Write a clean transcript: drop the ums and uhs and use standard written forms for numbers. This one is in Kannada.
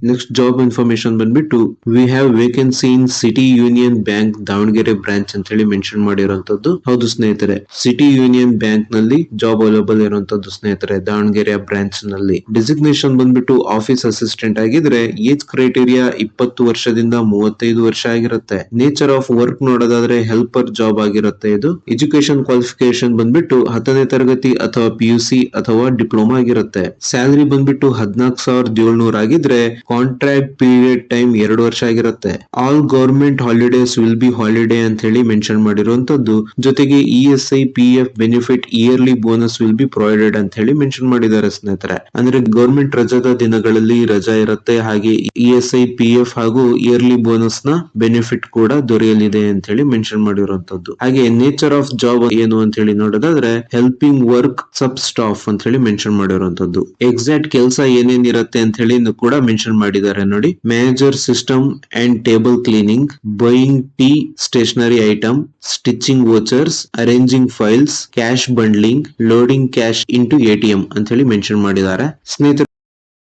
ನೆಕ್ಸ್ಟ್ ಜಾಬ್ ಇನ್ಫಾರ್ಮೇಶನ್ ಬಂದ್ಬಿಟ್ಟು we have vacancy in city union bank Davanagere branch ಅಂತ ಹೇಳಿ ಮೆನ್ಷನ್ ಮಾಡಿರುವಂತದ್ದು. ಹೌದು ಸ್ನೇಹಿತರೆ, ಸಿಟಿ ಯೂನಿಯನ್ ಬ್ಯಾಂಕ್ ನಲ್ಲಿ ಜಾಬ್ ಅವೈಲೇಬಲ್ ಇರುವಂತದ್ದು ಸ್ನೇಹಿತರೆ, ದಾವಣಗೆರೆ ಬ್ರಾಂಚ್ ನಲ್ಲಿ. ಡಿಸಿಗ್ನೇಷನ್ ಬಂದ್ಬಿಟ್ಟು ಆಫೀಸ್ ಅಸಿಸ್ಟೆಂಟ್ ಆಗಿದ್ರೆ ಏಜ್ ಕ್ರೈಟೀರಿಯಾ 20 ವರ್ಷದಿಂದ 35 ವರ್ಷ ಆಗಿರುತ್ತೆ. ನೇಚರ್ ಆಫ್ ವರ್ಕ್ ನೋಡೋದಾದ್ರೆ ಹೆಲ್ಪರ್ ಜಾಬ್ ಆಗಿರುತ್ತೆ ಇದು. ಎಜುಕೇಶನ್ ಕ್ವಾಲಿಫಿಕೇಶನ್ ಬಂದ್ಬಿಟ್ಟು 10ನೇ ತರಗತಿ ಅಥವಾ PUC ಅಥವಾ ಡಿಪ್ಲೊಮಾ ಆಗಿರುತ್ತೆ. ಸ್ಯಾಲರಿ ಬಂದ್ಬಿಟ್ಟು 14,700 ಆಗಿದ್ರೆ ಕಾಂಟ್ರಾಕ್ಟ್ ಪೀರಿಯಡ್ ಟೈಮ್ 2 ವರ್ಷ ಆಗಿರುತ್ತೆ. All government holidays will be holiday ಅಂತ ಹೇಳಿ ಮೆನ್ಷನ್ ಮಾಡಿರುವಂತದ್ದು. ಜೊತೆಗೆ ESI PF benefit yearly bonus will be provided ಅಂತ ಹೇಳಿ ಮೆನ್ಷನ್ ಮಾಡಿದ್ದಾರೆ ಸ್ನೇಹಿತರೆ. ಅಂದ್ರೆ ಗವರ್ಮೆಂಟ್ ರಜಾದ ದಿನಗಳಲ್ಲಿ ರಜಾ ಇರುತ್ತೆ, ಹಾಗೆ ESI PF ಹಾಗೂ ಇಯರ್ಲಿ ಬೋನಸ್ ನ ಬೆನಿಫಿಟ್ ಕೂಡ ದೊರೆಯಲಿದೆ ಅಂತ ಹೇಳಿ ಮೆನ್ಷನ್ ಮಾಡಿರುವಂತದ್ದು. ಹಾಗೆ ನೇಚರ್ ಆಫ್ ಜಾಬ್ ಏನು ಅಂತ ಹೇಳಿ ನೋಡೋದಾದ್ರೆ ಹೆಲ್ಪಿಂಗ್ ವರ್ಕ್ ಸಬ್ ಸ್ಟಾಫ್ ಅಂತ ಹೇಳಿ ಮೆನ್ಷನ್ ಮಾಡಿರುವಂತದ್ದು. ಎಕ್ಸಾಕ್ಟ್ ಕೆಲಸ ಏನೇನಿರುತ್ತೆ ಅಂತ ಹೇಳಿ ಕೂಡ ಮೆನ್ಷನ್ ಮಾಡಿದ್ದಾರೆ ನೋಡಿ. Manager system and table cleaning, buying tea stationery item, stitching vouchers, arranging files, cash bundling, loading cash into ATM ಅಂತ ಹೇಳಿ ಮೆನ್ಷನ್ ಮಾಡಿದ್ದಾರೆ ಸ್ನೇಹಿತರೆ.